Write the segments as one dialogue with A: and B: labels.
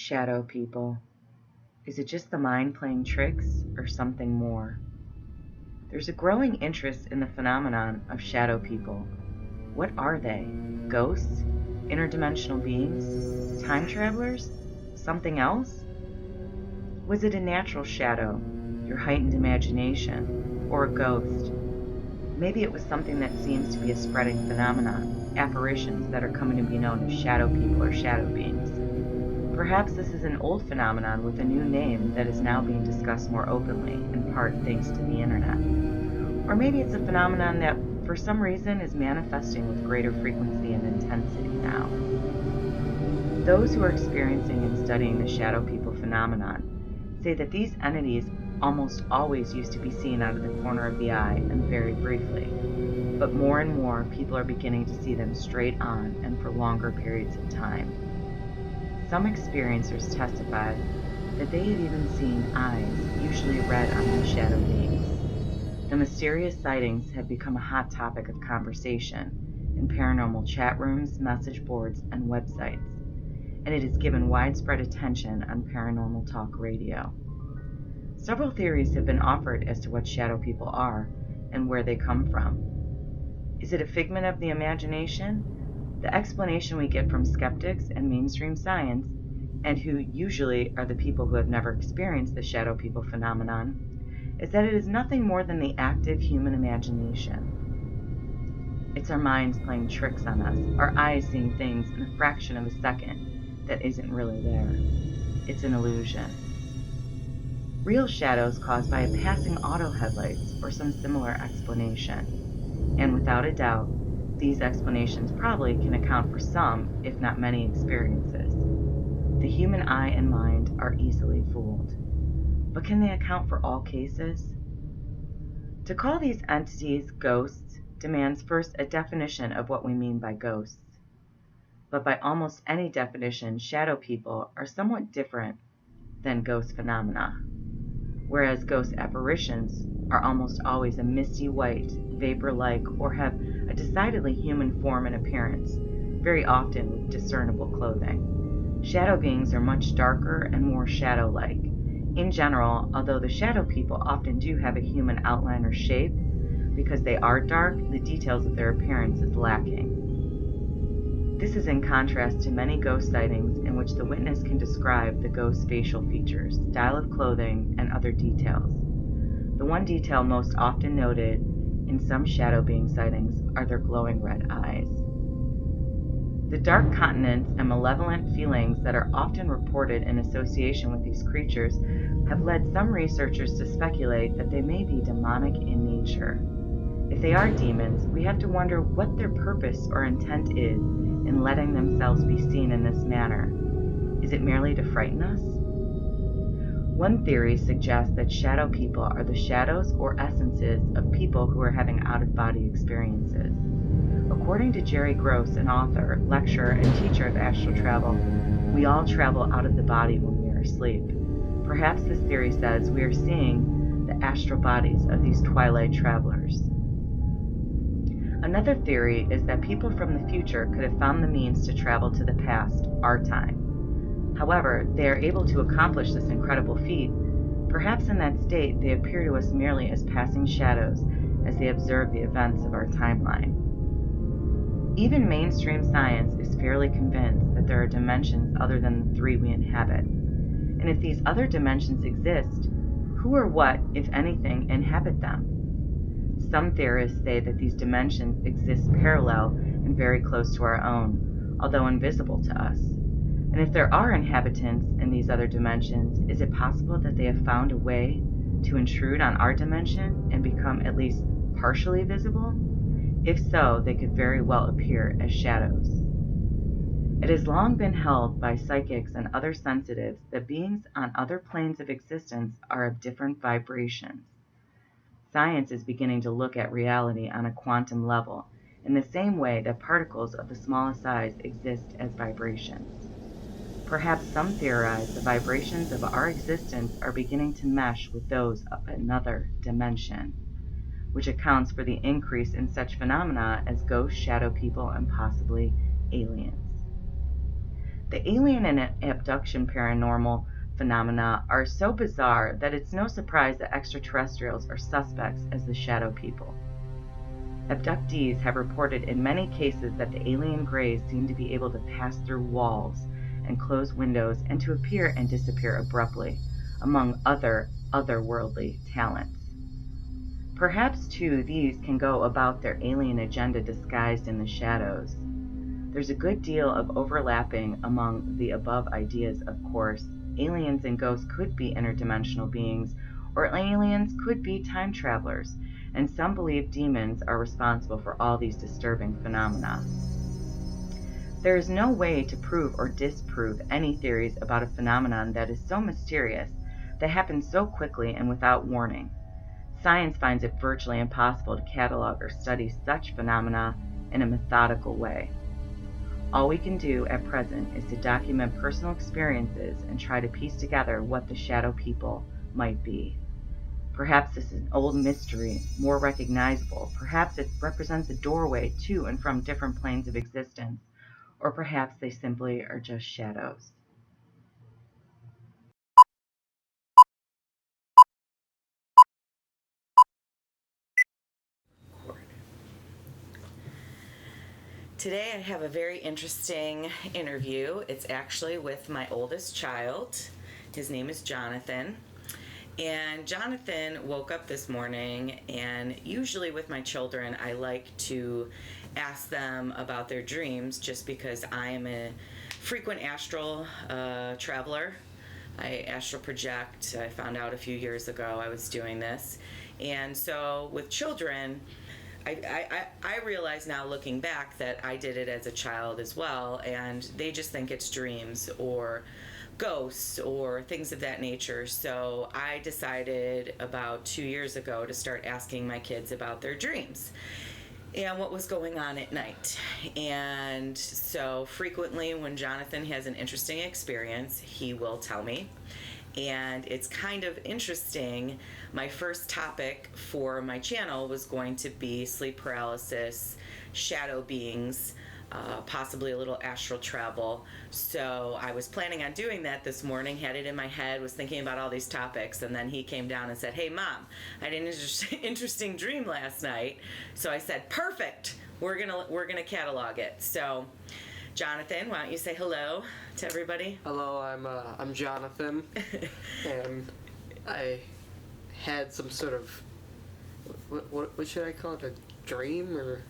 A: Shadow people. Is it just the mind playing tricks or something more? There's a growing interest in the phenomenon of shadow people. What are they? Ghosts? Interdimensional beings? Time travelers? Something else? Was it a natural shadow, your heightened imagination, or a ghost? Maybe it was something that seems to be a spreading phenomenon, apparitions that are coming to be known as shadow people or shadow beings. Perhaps this is an old phenomenon with a new name that is now being discussed more openly, in part thanks to the internet. Or maybe it's a phenomenon that, for some reason, is manifesting with greater frequency and intensity now. Those who are experiencing and studying the shadow people phenomenon say that these entities almost always used to be seen out of the corner of the eye and very briefly, but more and more people are beginning to see them straight on and for longer periods of time. Some experiencers testified that they had even seen eyes, usually red, on these shadow beings. The mysterious sightings have become a hot topic of conversation in paranormal chat rooms, message boards, and websites, and it has given widespread attention on paranormal talk radio. Several theories have been offered as to what shadow people are and where they come from. Is it a figment of the imagination? The explanation we get from skeptics and mainstream science, and who usually are the people who have never experienced the shadow people phenomenon, is that it is nothing more than the active human imagination. It's our minds playing tricks on us, our eyes seeing things in a fraction of a second that isn't really there. It's an illusion. Real shadows caused by a passing auto headlights or some similar explanation. And without a doubt, these explanations probably can account for some, if not many, experiences. The human eye and mind are easily fooled. But can they account for all cases? To call these entities ghosts demands first a definition of what we mean by ghosts. But by almost any definition, shadow people are somewhat different than ghost phenomena, whereas ghost apparitions are almost always a misty white, vapor-like, or have a decidedly human form and appearance, very often with discernible clothing. Shadow beings are much darker and more shadow-like. In general, although the shadow people often do have a human outline or shape, because they are dark, the details of their appearance is lacking. This is in contrast to many ghost sightings in which the witness can describe the ghost's facial features, style of clothing, and other details. The one detail most often noted in some shadow being sightings are their glowing red eyes. The dark countenance and malevolent feelings that are often reported in association with these creatures have led some researchers to speculate that they may be demonic in nature. If they are demons, we have to wonder what their purpose or intent is in letting themselves be seen in this manner. Is it merely to frighten us? One theory suggests that shadow people are the shadows or essences of people who are having out-of-body experiences. According to Jerry Gross, an author, lecturer, and teacher of astral travel, we all travel out of the body when we are asleep. Perhaps this theory says we are seeing the astral bodies of these twilight travelers. Another theory is that people from the future could have found the means to travel to the past, our time. However, they are able to accomplish this incredible feat. Perhaps in that state, they appear to us merely as passing shadows as they observe the events of our timeline. Even mainstream science is fairly convinced that there are dimensions other than the three we inhabit. And if these other dimensions exist, who or what, if anything, inhabit them? Some theorists say that these dimensions exist parallel and very close to our own, although invisible to us. And if there are inhabitants in these other dimensions, is it possible that they have found a way to intrude on our dimension and become at least partially visible? If so, they could very well appear as shadows. It has long been held by psychics and other sensitives that beings on other planes of existence are of different vibrations. Science is beginning to look at reality on a quantum level, in the same way that particles of the smallest size exist as vibrations. Perhaps some theorize the vibrations of our existence are beginning to mesh with those of another dimension, which accounts for the increase in such phenomena as ghosts, shadow people, and possibly aliens. The alien and abduction paranormal phenomena are so bizarre that it's no surprise that extraterrestrials are suspects as the shadow people. Abductees have reported in many cases that the alien greys seem to be able to pass through walls and close windows and to appear and disappear abruptly, among other otherworldly talents. Perhaps, too, these can go about their alien agenda disguised in the shadows. There's a good deal of overlapping among the above ideas, of course. Aliens and ghosts could be interdimensional beings, or aliens could be time travelers, and some believe demons are responsible for all these disturbing phenomena. There is no way to prove or disprove any theories about a phenomenon that is so mysterious, that happens so quickly and without warning. Science finds it virtually impossible to catalog or study such phenomena in a methodical way. All we can do at present is to document personal experiences and try to piece together what the shadow people might be. Perhaps this is an old mystery, more recognizable. Perhaps it represents a doorway to and from different planes of existence. Or perhaps they simply are just shadows. Today I have a very interesting interview. It's actually with my oldest child. His name is Jonathan. And Jonathan woke up this morning, and usually with my children, I like to ask them about their dreams just because I am a frequent astral traveler. I astral project. I found out a few years ago I was doing this. And so with children, I realize now looking back that I did it as a child as well, and they just think it's dreams or ghosts or things of that nature. So I decided about 2 years ago to start asking my kids about their dreams and what was going on at night. And so frequently when Jonathan has an interesting experience, he will tell me. And it's kind of interesting. My first topic for my channel was going to be sleep paralysis, shadow beings, possibly a little astral travel. So I was planning on doing that this morning, had it in my head, was thinking about all these topics, and then he came down and said, "Hey Mom, I had an interesting dream last night." So I said, "Perfect, we're gonna catalog it." So Jonathan, why don't you say hello to everybody?
B: Hello, I'm Jonathan, and I had some sort of what should I call it, a dream or?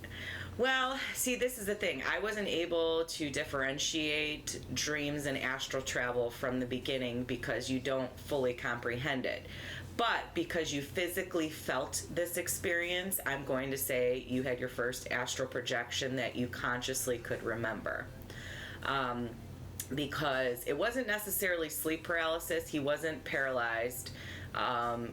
A: Well, see, this is the thing. I wasn't able to differentiate dreams and astral travel from the beginning because you don't fully comprehend it. But because you physically felt this experience, I'm going to say you had your first astral projection that you consciously could remember. Because it wasn't necessarily sleep paralysis. He wasn't paralyzed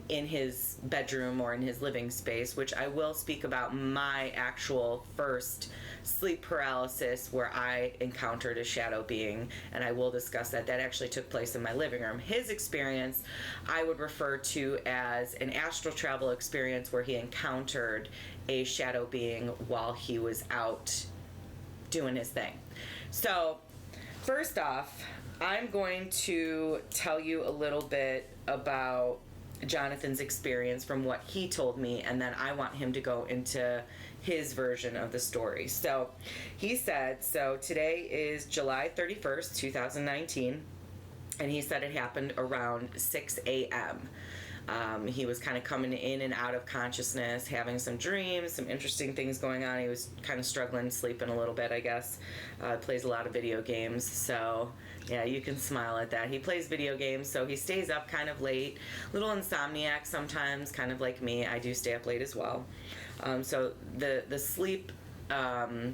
A: in his bedroom or in his living space, which I will speak about my actual first sleep paralysis where I encountered a shadow being, and I will discuss that. That actually took place in my living room. His experience I would refer to as an astral travel experience where he encountered a shadow being while he was out doing his thing. So first off, I'm going to tell you a little bit about Jonathan's experience from what he told me, and then I want him to go into his version of the story. So he said, so today is July 31st, 2019, and he said it happened around 6 a.m. He was kind of coming in and out of consciousness, having some dreams, some interesting things going on. He was kind of struggling, sleeping a little bit, I guess. Plays a lot of video games, so yeah, you can smile at that. He plays video games, so he stays up kind of late. Little insomniac sometimes, kind of like me. I do stay up late as well. So the sleep, I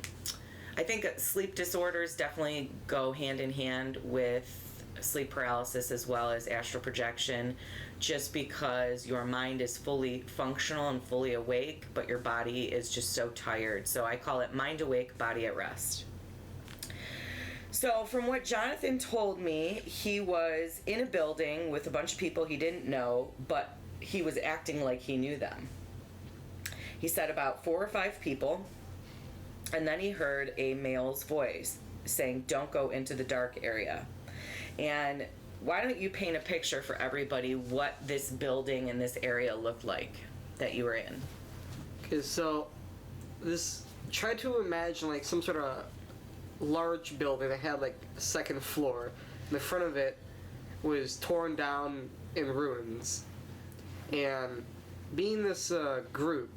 A: think sleep disorders definitely go hand in hand with sleep paralysis as well as astral projection, just because your mind is fully functional and fully awake, but your body is just so tired. So I call it mind awake, body at rest. So from what Jonathan told me, he was in a building with a bunch of people he didn't know, but he was acting like he knew them. He said about 4 or 5 people, And then he heard a male's voice saying, "Don't go into the dark area." And why don't you paint a picture for everybody what this building and this area looked like that you were in?
B: Okay, so this, try to imagine like some sort of large building that had like a second floor. And the front of it was torn down in ruins. And being this group,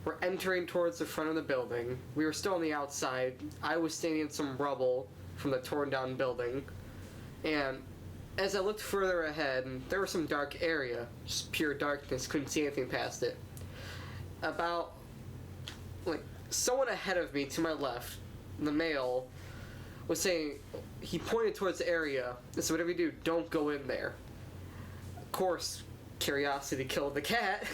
B: we're entering towards the front of the building. We were still on the outside. I was standing in some rubble from the torn down building. And as I looked further ahead, there was some dark area, just pure darkness, couldn't see anything past it. About, like, someone ahead of me to my left, the male, was saying, he pointed towards the area and said, "Whatever you do, don't go in there." Of course, curiosity killed the cat.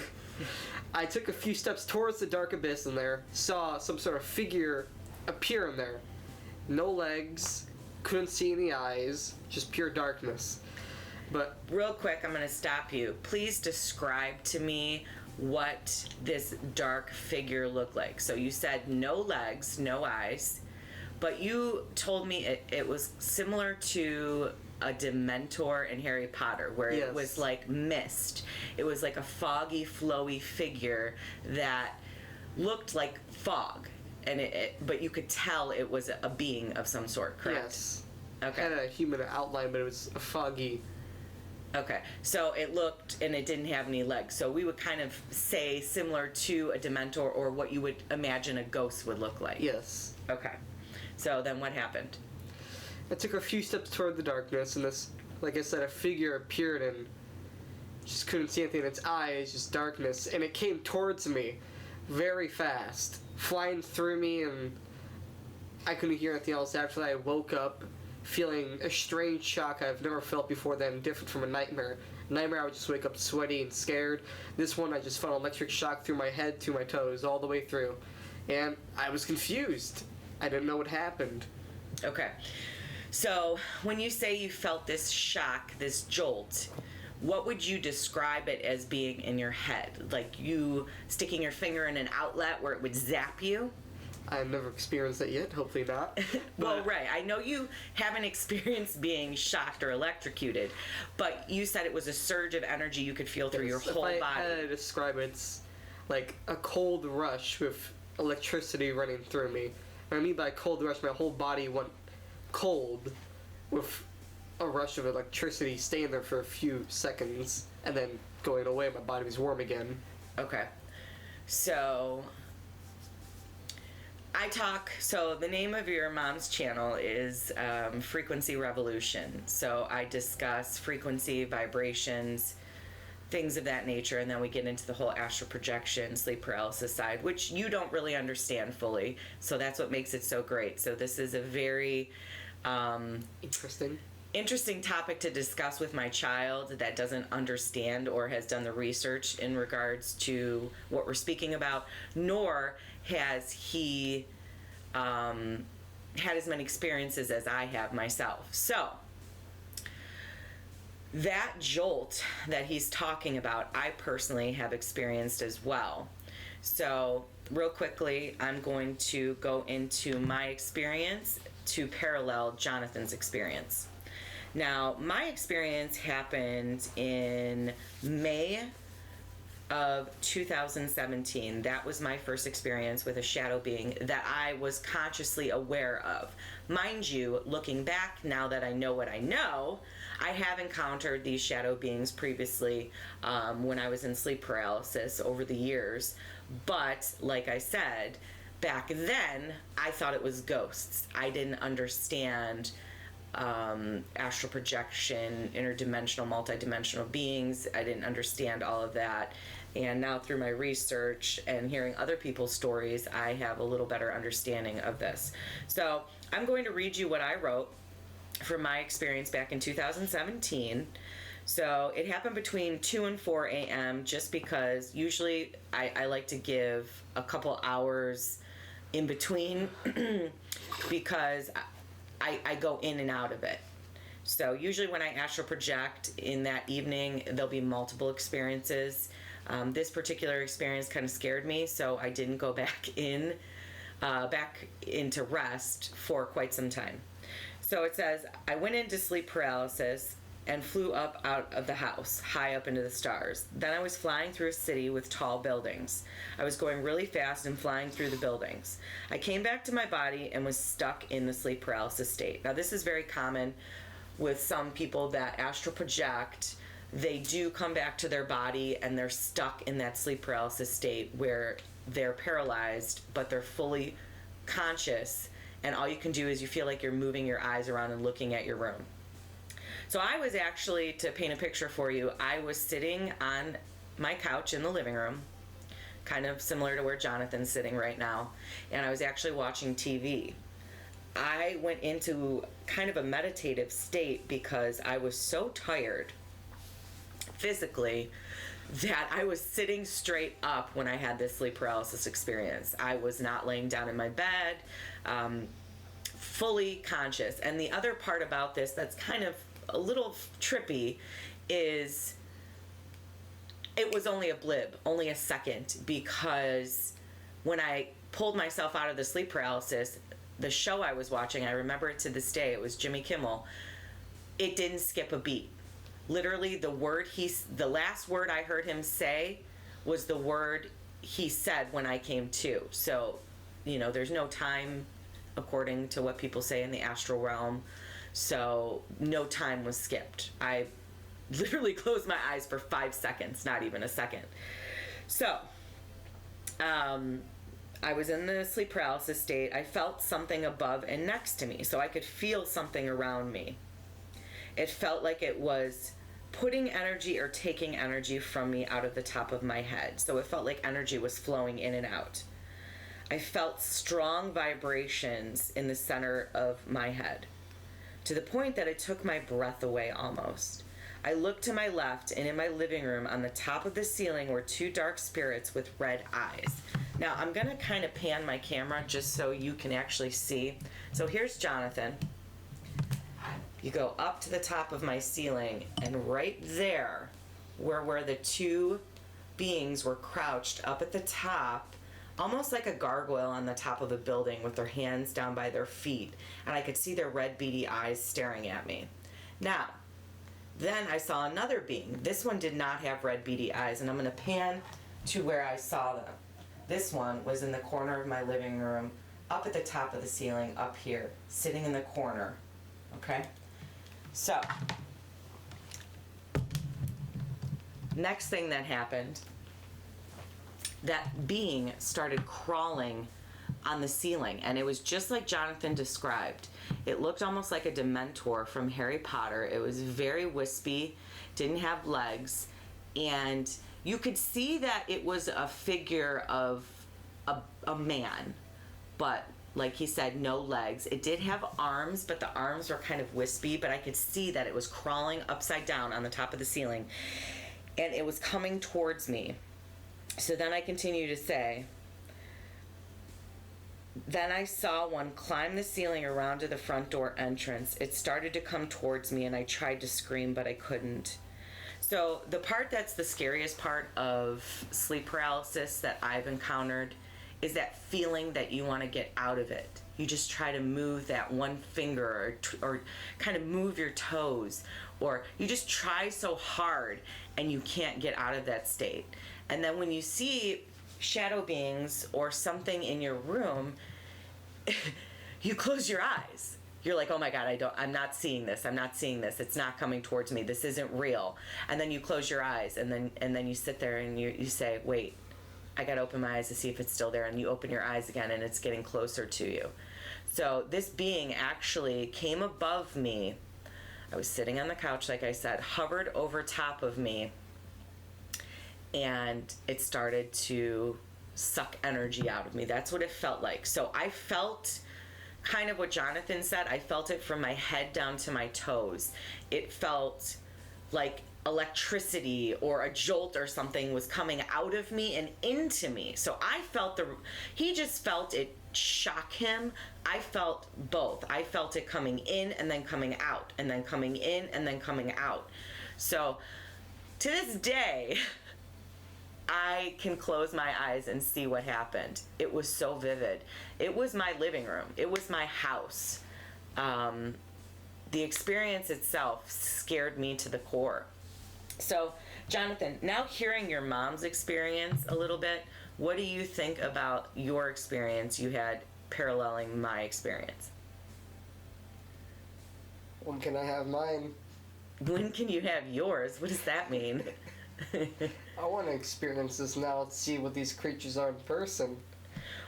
B: I took a few steps towards the dark abyss in there, saw some sort of figure appear in there. No legs, couldn't see any eyes, just pure darkness. But
A: real quick, I'm going to stop you. Please describe to me what this dark figure looked like. So you said no legs, no eyes, but you told me it was similar to a Dementor in Harry Potter, where
B: yes,
A: it was like mist. It was like a foggy, flowy figure that looked like fog, and but you could tell it was a being of some sort, correct?
B: Yes.
A: Okay.
B: It had a human outline, but it was a foggy.
A: Okay, so it looked, and it didn't have any legs. So we would kind of say similar to a Dementor, or what you would imagine a ghost would look like.
B: Yes.
A: Okay. So then what happened?
B: I took a few steps toward the darkness, and this, like I said, a figure appeared, and just couldn't see anything in its eyes, just darkness, and it came towards me very fast, flying through me, and I couldn't hear anything else. After I woke up feeling a strange shock I've never felt before then, different from a nightmare. Nightmare, I would just wake up sweaty and scared. This one, I just felt an electric shock through my head to my toes, all the way through. And I was confused. I didn't know what happened.
A: Okay. So when you say you felt this shock, this jolt, what would you describe it as being in your head? Like you sticking your finger in an outlet where it would zap you?
B: I've never experienced that yet, hopefully not.
A: Well, right. I know you haven't experienced being shocked or electrocuted, but you said it was a surge of energy you could feel through your whole body.
B: If I had to describe it, it's like a cold rush with electricity running through me. What I mean by cold rush, my whole body went cold with a rush of electricity staying there for a few seconds and then going away. My body was warm again.
A: Okay. So so the name of your mom's channel is Frequency Revolution. So I discuss frequency, vibrations, things of that nature, and then we get into the whole astral projection, sleep paralysis side, which you don't really understand fully. So that's what makes it so great. So this is a very interesting topic to discuss with my child that doesn't understand or has done the research in regards to what we're speaking about, nor has he had as many experiences as I have myself. So that jolt that he's talking about, I personally have experienced as well. So real quickly, I'm going to go into my experience to parallel Jonathan's experience. Now, my experience happened in May of 2017. That was my first experience with a shadow being that I was consciously aware of. Mind you, looking back, now that I know what I know, I have encountered these shadow beings previously when I was in sleep paralysis over the years. But, like I said, back then, I thought it was ghosts. I didn't understand astral projection, interdimensional, multidimensional beings. I didn't understand all of that. And now through my research and hearing other people's stories, I have a little better understanding of this. So I'm going to read you what I wrote from my experience back in 2017. So it happened between 2 and 4 a.m. just because usually I like to give a couple hours in between because I go in and out of it. So usually when I astral project in that evening, there'll be multiple experiences. This particular experience kind of scared me, so I didn't go back in back into rest for quite some time. So it says, I went into sleep paralysis and flew up out of the house, high up into the stars. Then I was flying through a city with tall buildings. I was going really fast and flying through the buildings. I came back to my body and was stuck in the sleep paralysis state. Now, this is very common with some people that astral project. They do come back to their body and they're stuck in that sleep paralysis state where they're paralyzed, but they're fully conscious, and all you can do is you feel like you're moving your eyes around and looking at your room. So I was actually, to paint a picture for you, I was sitting on my couch in the living room, kind of similar to where Jonathan's sitting right now, and I was actually watching TV. I went into kind of a meditative state because I was so tired physically that I was sitting straight up when I had this sleep paralysis experience. I was not laying down in my bed, fully conscious. And the other part about this that's kind of a little trippy is it was only a blip, only a second, because when I pulled myself out of the sleep paralysis, the show I was watching, I remember it to this day, it was Jimmy Kimmel, it didn't skip a beat. Literally, the last word I heard him say was the word he said when I came to. So, there's no time according to what people say in the astral realm. So no time was skipped. I literally closed my eyes for 5 seconds, not even a second. So, I was in the sleep paralysis state. I felt something above and next to me, so I could feel something around me. It felt like it was putting energy or taking energy from me out of the top of my head. So it felt like energy was flowing in and out. I felt strong vibrations in the center of my head, to the point that it took my breath away almost. I looked to my left, and in my living room on the top of the ceiling were two dark spirits with red eyes. Now I'm going to kind of pan my camera just so you can actually see. So here's Jonathan. You go up to the top of my ceiling, and right there where the two beings were crouched up at the top, almost like a gargoyle on the top of a building with their hands down by their feet, and I could see their red beady eyes staring at me. Now, then I saw another being. This one did not have red beady eyes, and I'm going to pan to where I saw them. This one was in the corner of my living room, up at the top of the ceiling, up here, sitting in the corner. Okay? So, next thing that happened, that being started crawling on the ceiling, and it was just like Jonathan described. It looked almost like a Dementor from Harry Potter. It was very wispy, didn't have legs, and you could see that it was a figure of a man, but like he said, no legs. It did have arms, but the arms were kind of wispy, but I could see that it was crawling upside down on the top of the ceiling, and it was coming towards me. So then I continue to say, then I saw one climb the ceiling around to the front door entrance. It started to come towards me, and I tried to scream, but I couldn't. So the part that's the scariest part of sleep paralysis that I've encountered is that feeling that you want to get out of it. You just try to move that one finger or kind of move your toes, or you just try so hard and you can't get out of that state. And then when you see shadow beings or something in your room, you close your eyes. You're like, oh my God, I'm not seeing this. I'm not seeing this. It's not coming towards me. This isn't real. And then you close your eyes, and then you sit there and you say, wait, I gotta open my eyes to see if it's still there. And you open your eyes again, and it's getting closer to you. So this being actually came above me. I was sitting on the couch, like I said, hovered over top of me, and it started to suck energy out of me. That's what it felt like. So I felt kind of what Jonathan said. I felt it from my head down to my toes. It felt like electricity or a jolt or something was coming out of me and into me. So I felt he just felt it shock him. I felt both. I felt it coming in and then coming out, and then coming in and then coming out. So to this day, I can close my eyes and see what happened. It was so vivid. It was my living room. It was my house. The experience itself scared me to the core. So, Jonathan, now hearing your mom's experience a little bit, what do you think about your experience you had paralleling my experience?
B: When can I have mine?
A: When can you have yours? What does that mean?
B: I want to experience this now to see what these creatures are in person.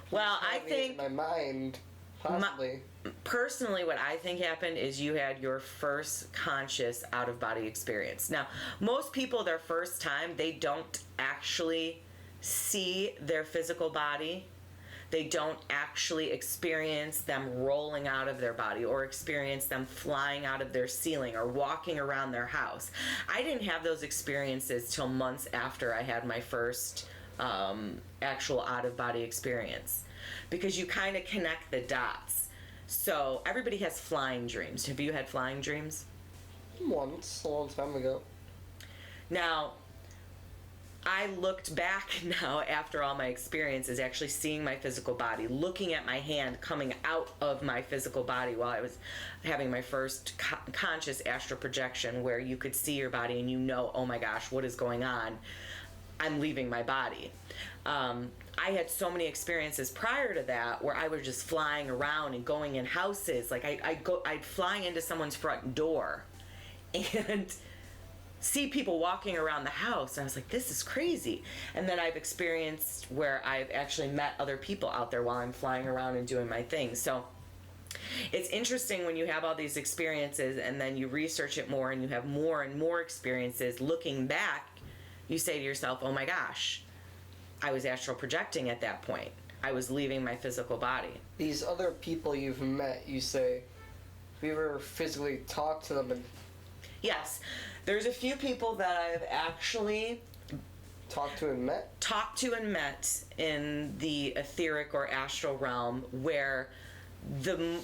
A: Well, I think
B: in my mind, possibly.
A: Personally, what I think happened is you had your first conscious out-of-body experience. Now, most people, their first time, they don't actually see their physical body. They don't actually experience them rolling out of their body or experience them flying out of their ceiling or walking around their house. I didn't have those experiences till months after I had my first actual out-of-body experience, because you kind of connect the dots. So everybody has flying dreams. Have you had flying dreams?
B: Once, a long time ago.
A: Now, I looked back now after all my experiences, actually seeing my physical body, looking at my hand coming out of my physical body while I was having my first conscious astral projection, where you could see your body and you know, oh my gosh, what is going on? I'm leaving my body. I had so many experiences prior to that where I was just flying around and going in houses. Like I'd fly into someone's front door and see people walking around the house, and I was like, this is crazy. And then I've experienced where I've actually met other people out there while I'm flying around and doing my thing. So it's interesting when you have all these experiences and then you research it more and you have more and more experiences. Looking back, you say to yourself, oh my gosh, I was astral projecting at that point. I was leaving my physical body.
B: These other people you've met, you say, have you ever physically talked to them? And
A: yes. There's a few people that I've actually
B: talked to and met
A: in the etheric or astral realm, where the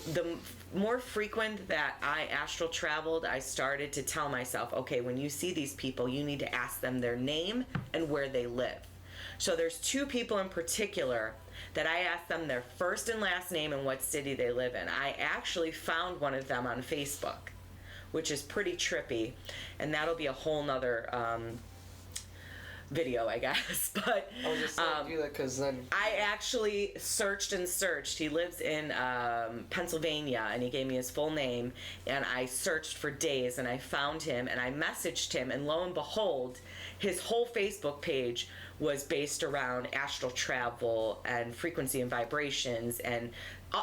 A: more frequent that I astral traveled, I started to tell myself, okay, when you see these people, you need to ask them their name and where they live. So there's two people in particular that I asked them their first and last name and what city they live in. I actually found one of them on Facebook, which is pretty trippy, and that'll be a whole nother video, I guess. But
B: I'll just do that because then
A: I actually searched and searched. He lives in Pennsylvania, and he gave me his full name, and I searched for days, and I found him, and I messaged him, and lo and behold, his whole Facebook page was based around astral travel and frequency and vibrations and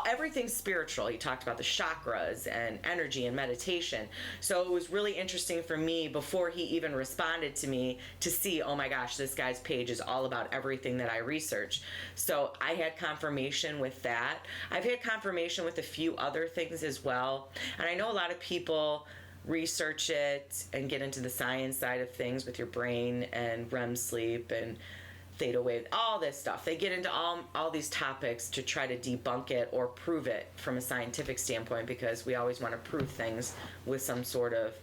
A: everything spiritual. He talked about the chakras and energy and meditation. So it was really interesting for me, before he even responded to me, to see, oh my gosh, this guy's page is all about everything that I research. So I had confirmation with that. I've had confirmation with a few other things as well. And I know a lot of people research it and get into the science side of things with your brain and REM sleep and theta wave, all this stuff. They get into all these topics to try to debunk it or prove it from a scientific standpoint, because we always want to prove things with some sort of,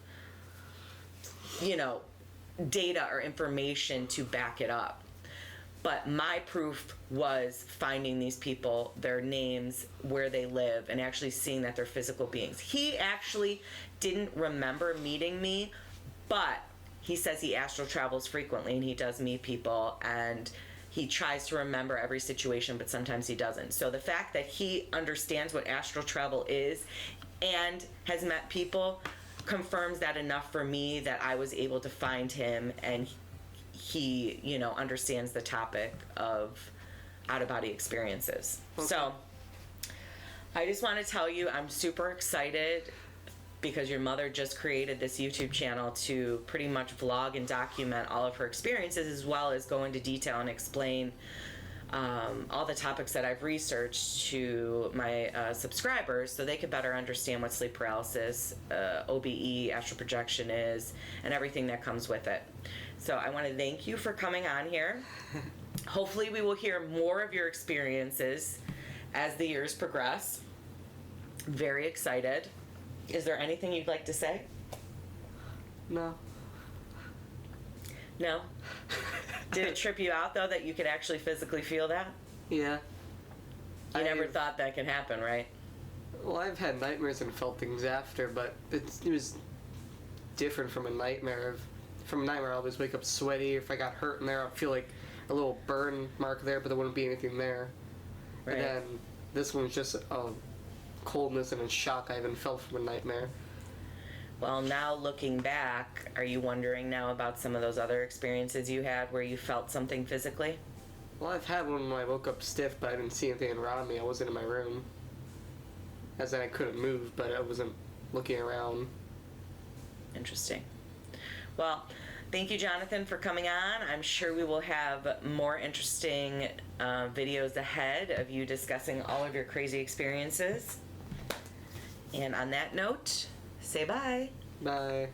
A: data or information to back it up. But my proof was finding these people, their names, where they live, and actually seeing that they're physical beings. He actually didn't remember meeting me, but he says he astral travels frequently and he does meet people, and he tries to remember every situation, but sometimes he doesn't. So the fact that he understands what astral travel is and has met people confirms that enough for me that I was able to find him, and he, understands the topic of out-of-body experiences. Okay. So I just want to tell you, I'm super excited because your mother just created this YouTube channel to pretty much vlog and document all of her experiences, as well as go into detail and explain all the topics that I've researched to my subscribers, so they could better understand what sleep paralysis, OBE, astral projection is, and everything that comes with it. So I want to thank you for coming on here. Hopefully we will hear more of your experiences as the years progress. Very excited. Is there anything you'd like to say?
B: No.
A: No? Did it trip you out, though, that you could actually physically feel that?
B: Yeah.
A: You never thought that could happen, right?
B: Well, I've had nightmares and felt things after, but it was different from a nightmare. From a nightmare, I always wake up sweaty. If I got hurt in there, I'd feel like a little burn mark there, but there wouldn't be anything there.
A: Right.
B: And then this one was just a coldness and a shock I haven't felt from a nightmare.
A: Well, now looking back, are you wondering now about some of those other experiences you had where you felt something physically?
B: Well, I've had one when I woke up stiff, but I didn't see anything around me. I wasn't in my room. As in, I couldn't move, but I wasn't looking around.
A: Interesting. Well, thank you, Jonathan, for coming on. I'm sure we will have more interesting videos ahead of you discussing all of your crazy experiences. And on that note, say bye.
B: Bye.